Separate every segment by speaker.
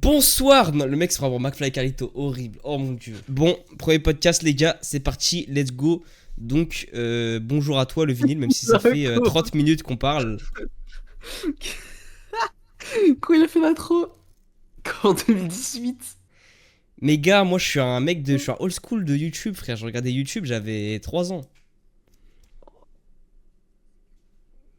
Speaker 1: Bonsoir. Non, le mec se fera avoir McFly et Carlito, horrible. Oh mon dieu. Bon, premier podcast les gars, c'est parti, let's go. Donc, bonjour à toi le vinyle, même si ça fait 30 minutes qu'on parle.
Speaker 2: Quand il a fait l'intro en 2018.
Speaker 1: Mais gars, moi je suis un mec de... Je suis un old school de YouTube, frère. Je regardais YouTube, j'avais 3 ans.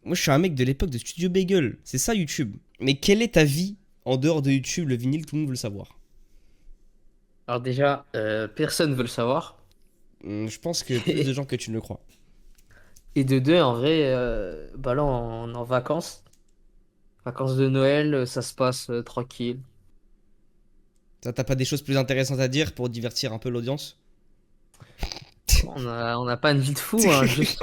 Speaker 1: Moi je suis un mec de l'époque de Studio Bagel. C'est ça YouTube. Mais quelle est ta vie en dehors de YouTube, le vinyle, tout le monde veut le savoir.
Speaker 2: Alors déjà, personne veut le savoir.
Speaker 1: Je pense que plus de gens que tu ne le crois.
Speaker 2: Et de deux, en vrai, bah là, on est en vacances. Vacances de Noël, ça se passe tranquille.
Speaker 1: T'as pas des choses plus intéressantes à dire pour divertir un peu l'audience?
Speaker 2: On n'a pas une vie de fou, hein, juste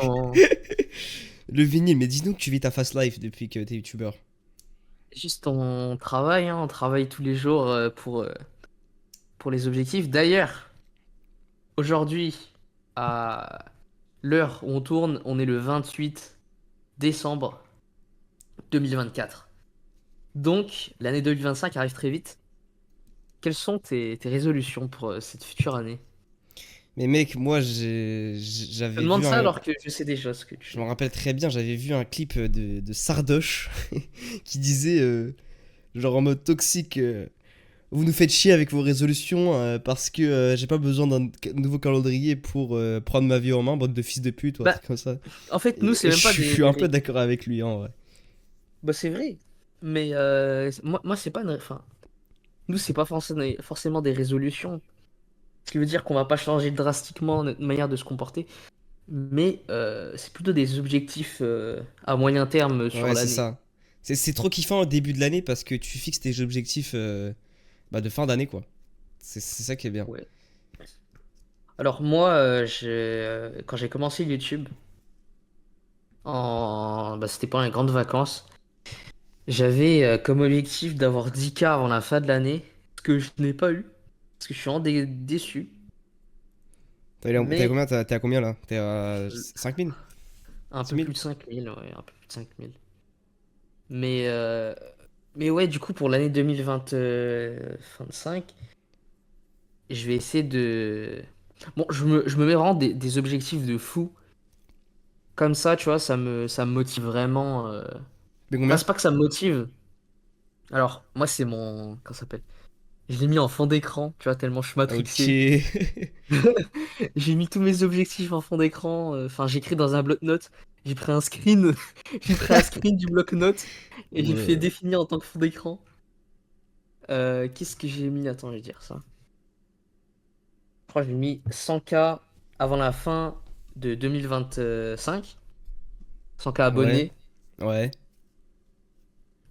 Speaker 1: Le vinyle, mais dis-nous que tu vis ta fast life depuis que t'es youtubeur.
Speaker 2: on travaille, hein, on travaille tous les jours pour les objectifs. D'ailleurs, aujourd'hui, à l'heure où on tourne, on est le 28 décembre 2024. Donc, l'année 2025 arrive très vite. Quelles sont tes résolutions pour cette future année?
Speaker 1: Mais mec, moi
Speaker 2: Je te
Speaker 1: j'avais
Speaker 2: demande
Speaker 1: vu
Speaker 2: ça
Speaker 1: un.
Speaker 2: alors que je sais déjà ce que
Speaker 1: Je me
Speaker 2: tu...
Speaker 1: rappelle très bien, j'avais vu un clip de Sardoche qui disait, genre en mode toxique, vous nous faites chier avec vos résolutions parce que j'ai pas besoin d'un nouveau calendrier pour prendre ma vie en main, bande de fils de pute ou un
Speaker 2: Bah,
Speaker 1: truc comme ça.
Speaker 2: en fait, nous,
Speaker 1: Et
Speaker 2: c'est même pas
Speaker 1: je suis
Speaker 2: des
Speaker 1: un peu d'accord avec lui en vrai.
Speaker 2: Bah, c'est vrai. Mais moi c'est pas une... Enfin, nous, c'est pas forcément des résolutions. Ce qui veut dire qu'on va pas changer drastiquement notre manière de se comporter. Mais c'est plutôt des objectifs à moyen terme sur
Speaker 1: Ouais, c'est
Speaker 2: l'année.
Speaker 1: ça. C'est trop kiffant au début de l'année parce que tu fixes tes objectifs de fin d'année quoi. C'est ça qui est bien.
Speaker 2: Ouais. Alors moi, quand j'ai commencé YouTube, c'était pendant les grandes vacances. J'avais comme objectif d'avoir 10K avant la fin de l'année, ce que je n'ai pas eu, parce que je suis déçu.
Speaker 1: T'es à
Speaker 2: Mais
Speaker 1: combien, t'es à combien là? T'es à
Speaker 2: euh,
Speaker 1: 5000?
Speaker 2: un
Speaker 1: Six
Speaker 2: peu
Speaker 1: mille
Speaker 2: plus de 5000, ouais, un peu plus de 5000. Mais, euh, mais ouais, du coup, pour l'année 2025, je vais essayer de... Bon, je me mets vraiment des objectifs de fou. Comme ça, tu vois, ça me motive vraiment.
Speaker 1: Mais
Speaker 2: Enfin,
Speaker 1: combien?
Speaker 2: c'est pas que ça me motive. Alors, moi, c'est mon... Comment ça s'appelle? Je l'ai mis en fond d'écran, tu vois, tellement je suis
Speaker 1: Ok.
Speaker 2: matrixé. J'ai mis tous mes objectifs en fond d'écran. Enfin, j'écris dans un bloc-notes. J'ai pris un screen. J'ai pris un screen du bloc-notes et j'ai fait
Speaker 1: Ouais.
Speaker 2: définir en tant que fond d'écran. Qu'est-ce que j'ai mis? Attends, je vais dire ça. Je crois que j'ai mis 100K avant la fin de 2025. 100K
Speaker 1: Ouais.
Speaker 2: abonnés.
Speaker 1: Ouais.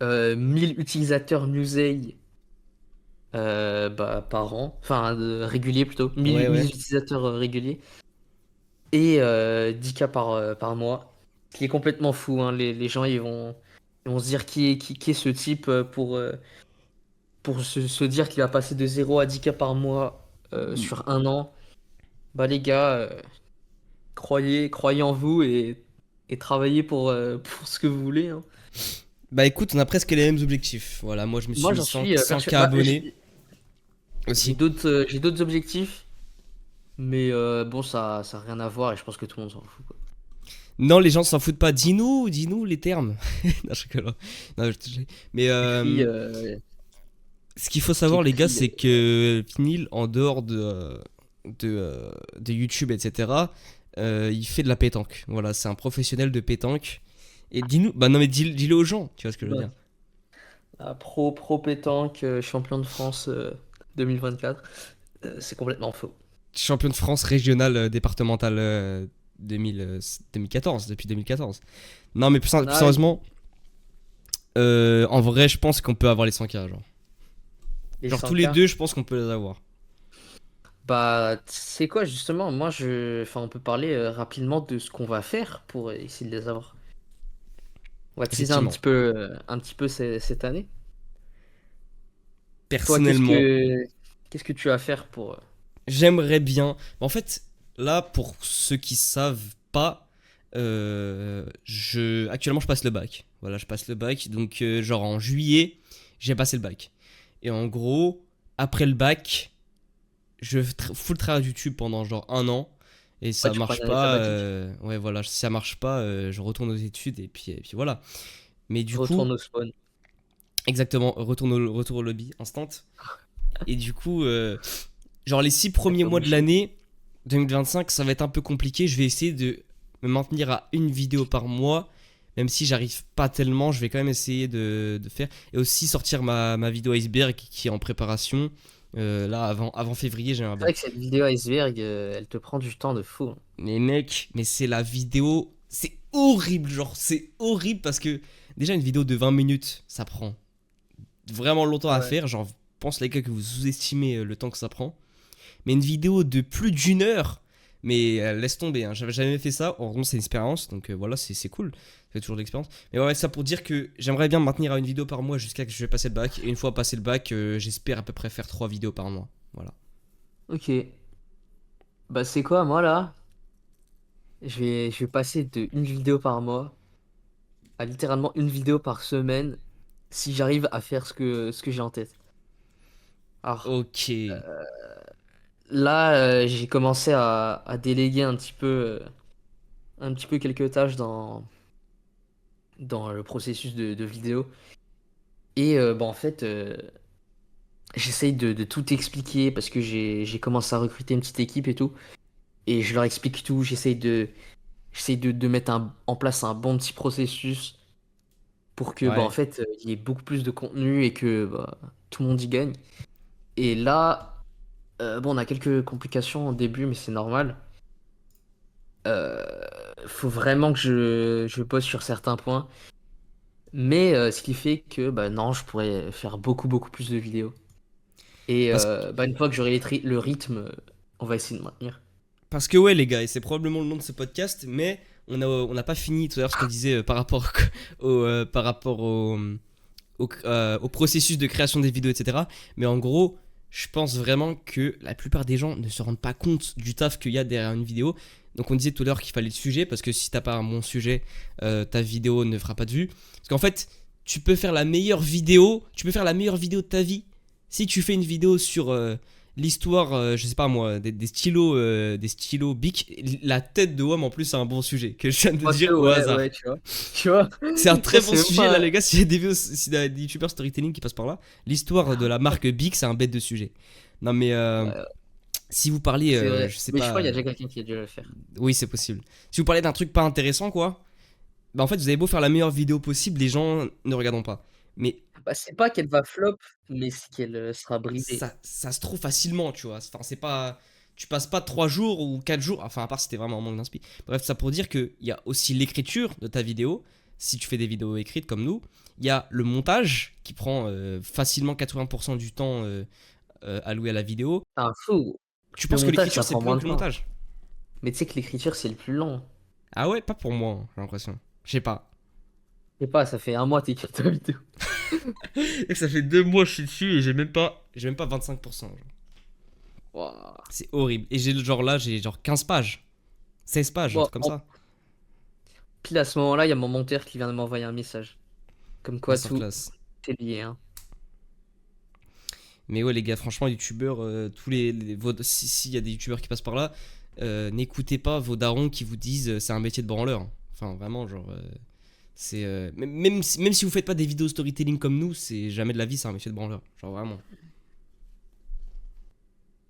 Speaker 2: 1000 utilisateurs Musei par an. Enfin, réguliers plutôt. 1000,
Speaker 1: Ouais,
Speaker 2: 1000
Speaker 1: ouais.
Speaker 2: utilisateurs réguliers. Et 10K par mois. Ce qui est complètement fou, hein. Les gens ils vont se dire qui est ce type pour se dire qu'il va passer de 0 à 10K par mois sur un an. Bah les gars, croyez en vous et travaillez pour ce que vous voulez, hein.
Speaker 1: Bah écoute, on a presque les mêmes objectifs. Voilà, moi je me suis
Speaker 2: Moi
Speaker 1: mis
Speaker 2: j'en
Speaker 1: 100,
Speaker 2: suis
Speaker 1: 100K
Speaker 2: persuadé. Bah,
Speaker 1: abonnés
Speaker 2: j'ai
Speaker 1: aussi.
Speaker 2: d'autres objectifs, mais bon ça a rien à voir et je pense que tout le monde s'en fout, quoi.
Speaker 1: Non, les gens s'en foutent pas. Dis-nous les termes. Non, je rigole. Non, mais
Speaker 2: Écrit,
Speaker 1: ce qu'il faut
Speaker 2: qui
Speaker 1: savoir, les gars,
Speaker 2: écrit.
Speaker 1: c'est que Vinyl, en dehors de YouTube, etc., il fait de la pétanque. Voilà, c'est un professionnel de pétanque. Et dis-nous, bah non, mais dis-le aux gens, tu vois ce que je veux dire.
Speaker 2: Pro pétanque, champion de France 2024. C'est complètement faux.
Speaker 1: Champion de France régional départemental 2014, depuis 2014. Non, mais plus
Speaker 2: Ah,
Speaker 1: sérieusement, en vrai, je pense qu'on peut avoir les 100K, genre.
Speaker 2: les
Speaker 1: Genre tous les
Speaker 2: 100K.
Speaker 1: deux, je pense qu'on peut les avoir.
Speaker 2: Bah, c'est quoi justement? Enfin, on peut parler rapidement de ce qu'on va faire pour essayer de les avoir. On va teaser
Speaker 1: Effectivement.
Speaker 2: un petit peu cette année. Toi,
Speaker 1: Personnellement,
Speaker 2: qu'est-ce que tu vas faire pour
Speaker 1: j'aimerais bien. En fait, là, pour ceux qui savent pas, actuellement, je passe le bac. Voilà, je passe le bac. Donc, genre en juillet, j'ai passé le bac. Et en gros, après le bac, je fous le travail YouTube pendant genre 1 an. Et
Speaker 2: Ouais,
Speaker 1: ça
Speaker 2: tu prends
Speaker 1: marche
Speaker 2: une année
Speaker 1: pas.
Speaker 2: sabbatique.
Speaker 1: Ouais, voilà, si ça marche pas, je retourne aux études et puis voilà. Mais
Speaker 2: Tu
Speaker 1: du
Speaker 2: retournes
Speaker 1: coup,
Speaker 2: au spawn.
Speaker 1: exactement, retour au lobby, instant. Et du coup, genre les 6
Speaker 2: T'as
Speaker 1: premiers
Speaker 2: pas
Speaker 1: mois de
Speaker 2: bougé.
Speaker 1: l'année 2025, ça va être un peu compliqué. Je vais essayer de me maintenir à une vidéo par mois. Même si j'arrive pas tellement, je vais quand même essayer de faire. Et aussi sortir ma vidéo iceberg qui est en préparation. Là, avant février, j'aimerais
Speaker 2: C'est
Speaker 1: bien.
Speaker 2: vrai que cette vidéo iceberg, elle te prend du temps de fou.
Speaker 1: Mais mec, mais c'est la vidéo. C'est horrible, genre, c'est horrible parce que déjà, une vidéo de 20 minutes, ça prend vraiment longtemps à
Speaker 2: Ouais.
Speaker 1: faire. Genre, je pense les gars que vous sous-estimez le temps que ça prend. Mais une vidéo de plus d'1 heure, mais laisse tomber, hein, j'avais jamais fait ça. Heureusement, c'est une expérience, donc voilà, c'est cool. Ça fait toujours de l'expérience. Mais ouais, ça pour dire que j'aimerais bien me maintenir à une vidéo par mois jusqu'à que je vais passer le bac. Et une fois passé le bac, j'espère à peu près faire 3 vidéos par mois. Voilà.
Speaker 2: Ok. Bah c'est quoi, moi là? Je vais passer de une vidéo par mois à littéralement une vidéo par semaine si j'arrive à faire ce que j'ai en tête. Alors
Speaker 1: Ok.
Speaker 2: là, j'ai commencé à déléguer un petit peu quelques tâches dans le processus de vidéo. Et bah, en fait, j'essaye de tout expliquer parce que j'ai commencé à recruter une petite équipe et tout. Et je leur explique tout. J'essaye de mettre en place un bon petit processus pour que bah, en
Speaker 1: Ouais.
Speaker 2: fait, il y ait beaucoup plus de contenu et que bah, tout le monde y gagne. Et là, bon, on a quelques complications au début, mais c'est normal. Euh, Faut vraiment que je bosse sur certains points. Mais ce qui fait que bah, non, je pourrais faire beaucoup, beaucoup plus de vidéos. Et
Speaker 1: Parce,
Speaker 2: bah, une fois que j'aurai le rythme, on va essayer de maintenir.
Speaker 1: parce que ouais, les gars, et c'est probablement le nom de ce podcast, mais on n'a pas fini tout à l'heure ce qu'on disait par rapport par rapport au processus de création des vidéos, etc. Mais en gros, je pense vraiment que la plupart des gens ne se rendent pas compte du taf qu'il y a derrière une vidéo. Donc on disait tout à l'heure qu'il fallait le sujet, parce que si t'as pas un bon sujet, ta vidéo ne fera pas de vue. Parce qu'en fait, tu peux faire la meilleure vidéo de ta vie si tu fais une vidéo sur l'histoire, je sais pas moi, des stylos Bic. La tête de WOM en plus c'est un bon sujet que je viens de
Speaker 2: Parce que
Speaker 1: dire au
Speaker 2: ouais,
Speaker 1: hasard.
Speaker 2: ouais, tu vois. Tu vois,
Speaker 1: C'est un
Speaker 2: ça
Speaker 1: très bon
Speaker 2: c'est même
Speaker 1: sujet là
Speaker 2: pas.
Speaker 1: les gars, s'il y a des vidéos, s'il y a des youtubeurs storytelling qui passent par là, l'histoire de la marque Bic c'est un bête de sujet. Non mais
Speaker 2: Ouais,
Speaker 1: si vous parliez,
Speaker 2: c'est vrai.
Speaker 1: je sais
Speaker 2: Mais je
Speaker 1: pas,
Speaker 2: crois qu'il y a déjà quelqu'un qui a dû le faire.
Speaker 1: oui c'est possible. Si vous parlez d'un truc pas intéressant quoi, bah en fait vous avez beau faire la meilleure vidéo possible, les gens ne regarderont pas. Mais
Speaker 2: Bah, c'est pas qu'elle va flop, mais c'est qu'elle sera brisée.
Speaker 1: ça se trouve facilement, tu vois. Enfin, c'est pas. Tu passes pas 3 jours ou 4 jours, enfin, à part si t'es vraiment en manque d'inspi. Bref, ça pour dire qu'il y a aussi l'écriture de ta vidéo, si tu fais des vidéos écrites comme nous. Il y a le montage qui prend facilement 80% du temps alloué à la vidéo.
Speaker 2: C'est un fou.
Speaker 1: Tu
Speaker 2: Le
Speaker 1: penses que
Speaker 2: montage,
Speaker 1: l'écriture
Speaker 2: ça
Speaker 1: c'est
Speaker 2: prend
Speaker 1: plus long
Speaker 2: moins
Speaker 1: que
Speaker 2: de
Speaker 1: le
Speaker 2: temps.
Speaker 1: montage?
Speaker 2: Mais tu sais que l'écriture, c'est le plus long.
Speaker 1: Ah ouais, pas pour moi, hein, j'ai l'impression. Je sais pas.
Speaker 2: Je sais pas, ça fait un mois que t'écris ta vidéo.
Speaker 1: Et ça fait 2 mois que je suis dessus et j'ai même pas 25%. Genre.
Speaker 2: Waouh.
Speaker 1: C'est horrible. Et j'ai genre 15 pages, 16 pages, un
Speaker 2: Bon,
Speaker 1: truc comme
Speaker 2: en
Speaker 1: ça.
Speaker 2: pile à ce moment-là, il y a mon monteur qui vient de m'envoyer un message. Comme quoi tout
Speaker 1: Masterclass.
Speaker 2: est lié, hein.
Speaker 1: Mais ouais, les gars, franchement, youtubeurs, s'il y a des youtubeurs qui passent par là, n'écoutez pas vos darons qui vous disent c'est un métier de branleur. Enfin, vraiment, genre, c'est. Même si vous faites pas des vidéos storytelling comme nous, c'est jamais de la vie, c'est un métier de branleur. Genre, vraiment.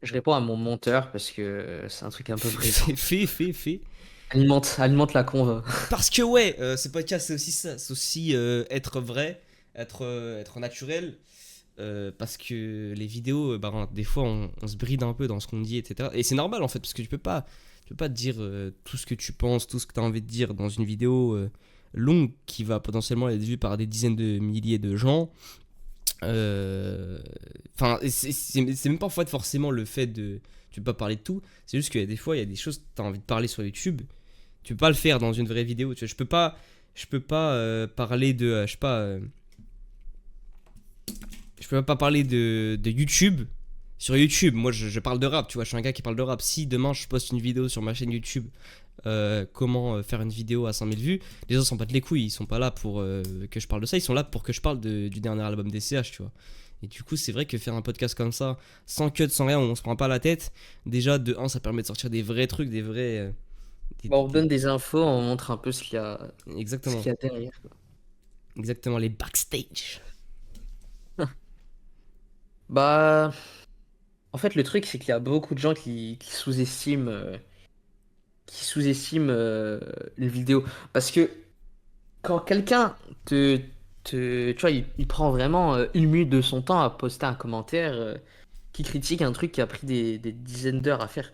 Speaker 2: Je réponds à mon monteur parce que c'est un truc un peu brisant.
Speaker 1: Fais.
Speaker 2: Alimente la conve.
Speaker 1: Parce que, ouais, ce podcast, c'est aussi ça. C'est aussi être vrai, être naturel. Parce que les vidéos, bah, des fois, on se bride un peu dans ce qu'on dit, etc. Et c'est normal en fait, parce que tu peux pas dire tout ce que tu penses, tout ce que tu as envie de dire dans une vidéo longue qui va potentiellement être vue par des dizaines de milliers de gens. Enfin, c'est même pas en fait forcément le fait de. Tu peux pas parler de tout, c'est juste qu'il y a des fois, il y a des choses que tu as envie de parler sur YouTube. Tu peux pas le faire dans une vraie vidéo. Tu vois, je peux pas parler de. Je sais pas. Je peux même pas parler de YouTube. Sur YouTube, moi je parle de rap, tu vois, je suis un gars qui parle de rap. Si demain je poste une vidéo sur ma chaîne YouTube, comment faire une vidéo à 5000 vues, les gens s'en battent les couilles, ils sont pas là pour que je parle de ça, ils sont là pour que je parle du dernier album des CH, tu vois. Et du coup, c'est vrai que faire un podcast comme ça, sans cut, sans rien, où on se prend pas la tête, déjà, de un, ça permet de sortir des vrais trucs, des vrais.
Speaker 2: Bon, on donne des infos, on montre un peu ce
Speaker 1: Exactement.
Speaker 2: qu'il y a derrière, quoi.
Speaker 1: Exactement, les backstage.
Speaker 2: Bah, en fait, le truc, c'est qu'il y a beaucoup de gens qui sous-estiment les vidéos. Parce que quand quelqu'un tu vois, il prend vraiment 1 minute de son temps à poster un commentaire qui critique un truc qui a pris des dizaines d'heures à faire.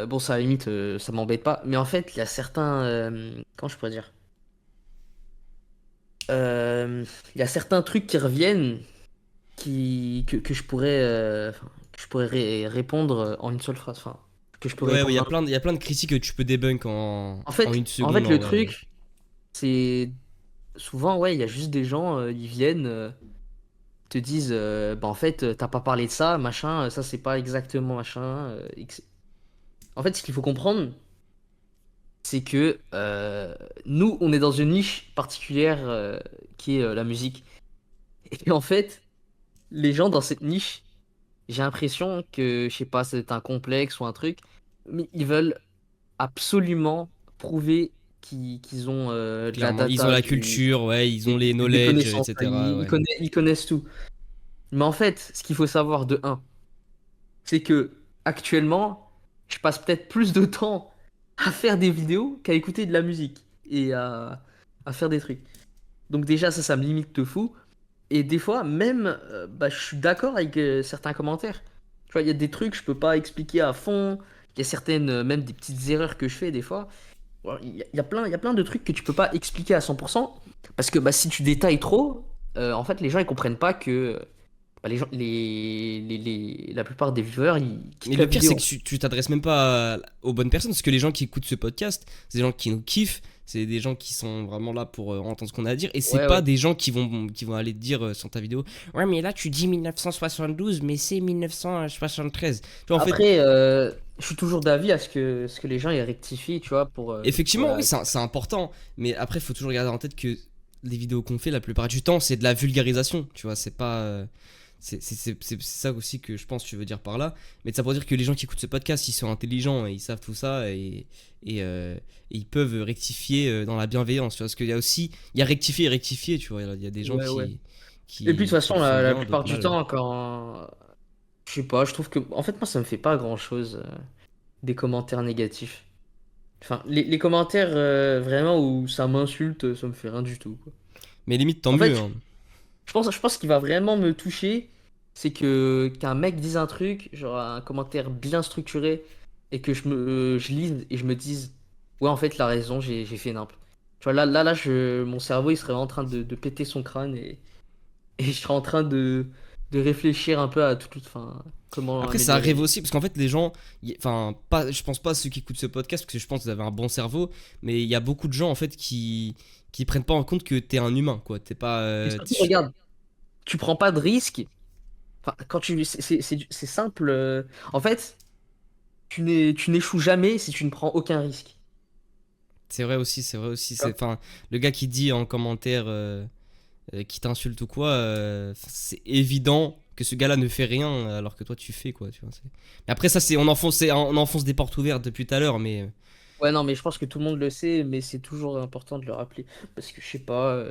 Speaker 2: Bon, ça, à la limite, ça m'embête pas. Mais en fait, il y a certains. Comment je pourrais dire? Euh, Il y a certains trucs qui reviennent que je pourrais répondre en une seule phrase. Enfin, que je peux
Speaker 1: Ouais, ouais,
Speaker 2: répondre.
Speaker 1: il y a plein de critiques que tu peux débunk en une
Speaker 2: En fait,
Speaker 1: seconde, en
Speaker 2: le
Speaker 1: vrai.
Speaker 2: truc, c'est souvent, ouais, il y a juste des gens, ils viennent, te disent, bah en fait, t'as pas parlé de ça, machin, ça c'est pas exactement machin. En fait, ce qu'il faut comprendre, c'est que nous, on est dans une niche particulière qui est la musique. Et en fait, les gens dans cette niche, j'ai l'impression que, je sais pas, c'est un complexe ou un truc, mais ils veulent absolument prouver qu'ils ont de la
Speaker 1: Clairement, ils ont
Speaker 2: data,
Speaker 1: la culture, ouais, ils ont les
Speaker 2: des
Speaker 1: knowledge,
Speaker 2: connaissances.
Speaker 1: etc. Ouais.
Speaker 2: Ils connaissent tout. Mais en fait, ce qu'il faut savoir de un, c'est que actuellement, je passe peut-être plus de temps à faire des vidéos qu'à écouter de la musique et à faire des trucs. Donc déjà, ça me limite de fou. Et des fois, même, bah, je suis d'accord avec certains commentaires. Tu vois, il y a des trucs que je peux pas expliquer à fond. Il y a certaines, même des petites erreurs que je fais des fois. Voilà, il y a plein de trucs que tu peux pas expliquer à 100%. Parce que bah, si tu détailles trop, en fait, les gens ils comprennent pas que bah, les gens, la plupart des viewers ils
Speaker 1: Mais
Speaker 2: quittent la
Speaker 1: le pire, c'est
Speaker 2: vidéo.
Speaker 1: que tu t'adresses même pas aux bonnes personnes, parce que les gens qui écoutent ce podcast, c'est des gens qui nous kiffent, c'est des gens qui sont vraiment là pour entendre ce qu'on a à dire, et c'est
Speaker 2: Ouais,
Speaker 1: pas
Speaker 2: ouais.
Speaker 1: des gens qui vont aller te dire sur ta vidéo, ouais, mais là tu dis 1972, mais c'est 1973. Tu vois, en fait,
Speaker 2: Après, je suis toujours d'avis à ce que les gens ils rectifient, tu vois, pour
Speaker 1: effectivement, oui,
Speaker 2: la.
Speaker 1: c'est important, mais après, il faut toujours garder en tête que les vidéos qu'on fait, la plupart du temps, c'est de la vulgarisation, tu vois, c'est pas. C'est ça aussi que je pense que tu veux dire par là. Mais ça pour dire que les gens qui écoutent ce podcast, ils sont intelligents et ils savent tout ça et ils peuvent rectifier dans la bienveillance. Tu vois, parce qu'il y a aussi, il y a rectifier et rectifier, tu vois. Il y a des gens
Speaker 2: Ouais, ouais. Et puis de toute
Speaker 1: qui
Speaker 2: façon,
Speaker 1: le font
Speaker 2: la
Speaker 1: bien,
Speaker 2: plupart
Speaker 1: d'autres
Speaker 2: du
Speaker 1: mal.
Speaker 2: temps, quand. Je sais pas, je trouve que. En fait, moi, ça me fait pas grand-chose des commentaires négatifs. Enfin, les commentaires vraiment où ça m'insulte, ça me fait rien du tout, quoi.
Speaker 1: Mais limite, tant
Speaker 2: En
Speaker 1: mieux,
Speaker 2: fait,
Speaker 1: hein.
Speaker 2: je pense qu'il va vraiment me toucher, c'est que qu'un mec dise un truc, genre un commentaire bien structuré, et que je lise et je me dise, ouais, en fait, il a raison, j'ai fait nimp. Tu vois, mon cerveau, il serait en train de péter son crâne et je serais en train de réfléchir un peu à enfin, comment
Speaker 1: Après, ça arrive
Speaker 2: améliorer.
Speaker 1: aussi, parce qu'en fait, les gens, enfin, pas, je pense pas à ceux qui écoutent ce podcast, parce que je pense que vous avez un bon cerveau, mais il y a beaucoup de gens, en fait, qui prennent pas en compte que t'es un humain, quoi. T'es pas.
Speaker 2: Et surtout, regarde, tu prends pas de risque. Enfin, quand tu, c'est simple. En fait, tu n'échoues jamais si tu ne prends aucun risque.
Speaker 1: C'est vrai aussi, c'est vrai aussi.
Speaker 2: Tu vois.
Speaker 1: Enfin, le gars qui dit en commentaire qui t'insulte ou quoi, c'est évident que ce gars-là ne fait rien alors que toi tu fais quoi. Tu vois, mais après ça, on enfonce des portes ouvertes depuis tout à l'heure, mais
Speaker 2: Ouais, non, mais je pense que tout le monde le sait, mais c'est toujours important de le rappeler. Parce que je sais pas.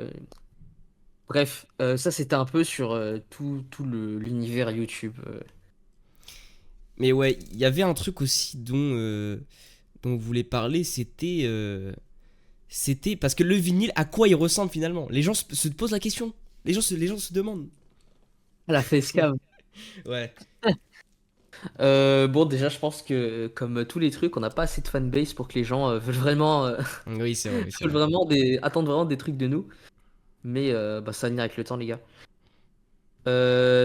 Speaker 2: Bref, ça c'était un peu sur tout l'univers YouTube.
Speaker 1: mais ouais, il y avait un truc aussi dont vous voulez parler, c'était parce que le vinyle, à quoi il ressemble finalement? Les gens se posent la question. Les gens se demandent.
Speaker 2: La facecam.
Speaker 1: Ouais.
Speaker 2: Bon, déjà, je pense que comme tous les trucs, on n'a pas assez de fanbase pour que les gens veulent vraiment,
Speaker 1: Oui, c'est vrai, oui, c'est
Speaker 2: veulent
Speaker 1: vrai.
Speaker 2: vraiment attendent vraiment des trucs de nous. Mais bah, ça va venir avec le temps, les gars.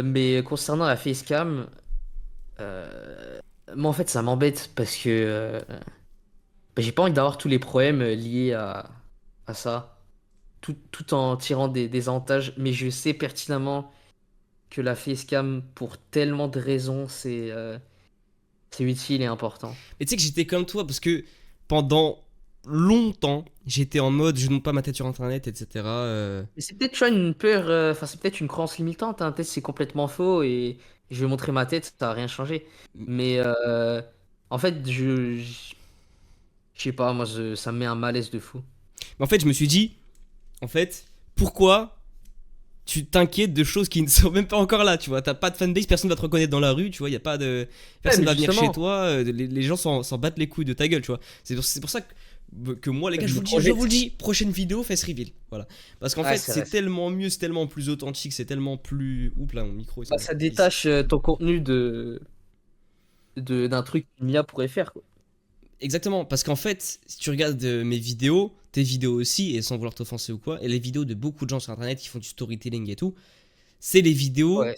Speaker 2: Mais concernant la facecam, euh, moi en fait ça m'embête parce que bah, j'ai pas envie d'avoir tous les problèmes liés à ça, tout en tirant des avantages, mais je sais pertinemment que la facecam, pour tellement de raisons, c'est utile et important.
Speaker 1: Mais tu sais que j'étais comme toi parce que pendant longtemps, j'étais en mode je ne monte pas ma tête sur internet, etc.
Speaker 2: Mais c'est peut-être, tu vois, une peur, enfin, c'est peut-être une croyance limitante, hein. Peut-être c'est complètement faux et je vais montrer ma tête, ça va rien changer. Mais en fait, je sais pas, moi, ça me met un malaise de fou.
Speaker 1: Mais en fait, je me suis dit, en fait, pourquoi tu t'inquiètes de choses qui ne sont même pas encore là, tu vois. T'as pas de fanbase, personne va te reconnaître dans la rue, tu vois. Y a pas de.
Speaker 2: Ouais,
Speaker 1: Personne
Speaker 2: mais
Speaker 1: va venir chez
Speaker 2: justement,
Speaker 1: toi, les gens s'en battent les couilles de ta gueule, tu vois. C'est pour ça que moi, les gars,
Speaker 2: je me
Speaker 1: je vous
Speaker 2: projette.
Speaker 1: le dis, prochaine vidéo, face reveal. Voilà. Parce qu'en
Speaker 2: Ouais,
Speaker 1: fait,
Speaker 2: c'est
Speaker 1: c'est
Speaker 2: vrai.
Speaker 1: tellement mieux, c'est tellement plus authentique, c'est tellement plus. Oups là, mon micro,
Speaker 2: Bah, ça détache ton contenu d'un truc qu'une IA pourrait faire, quoi.
Speaker 1: Exactement, parce qu'en fait, si tu regardes mes vidéos, tes vidéos aussi, et sans vouloir t'offenser ou quoi, et les vidéos de beaucoup de gens sur internet qui font du storytelling et tout, c'est les vidéos.
Speaker 2: Ouais,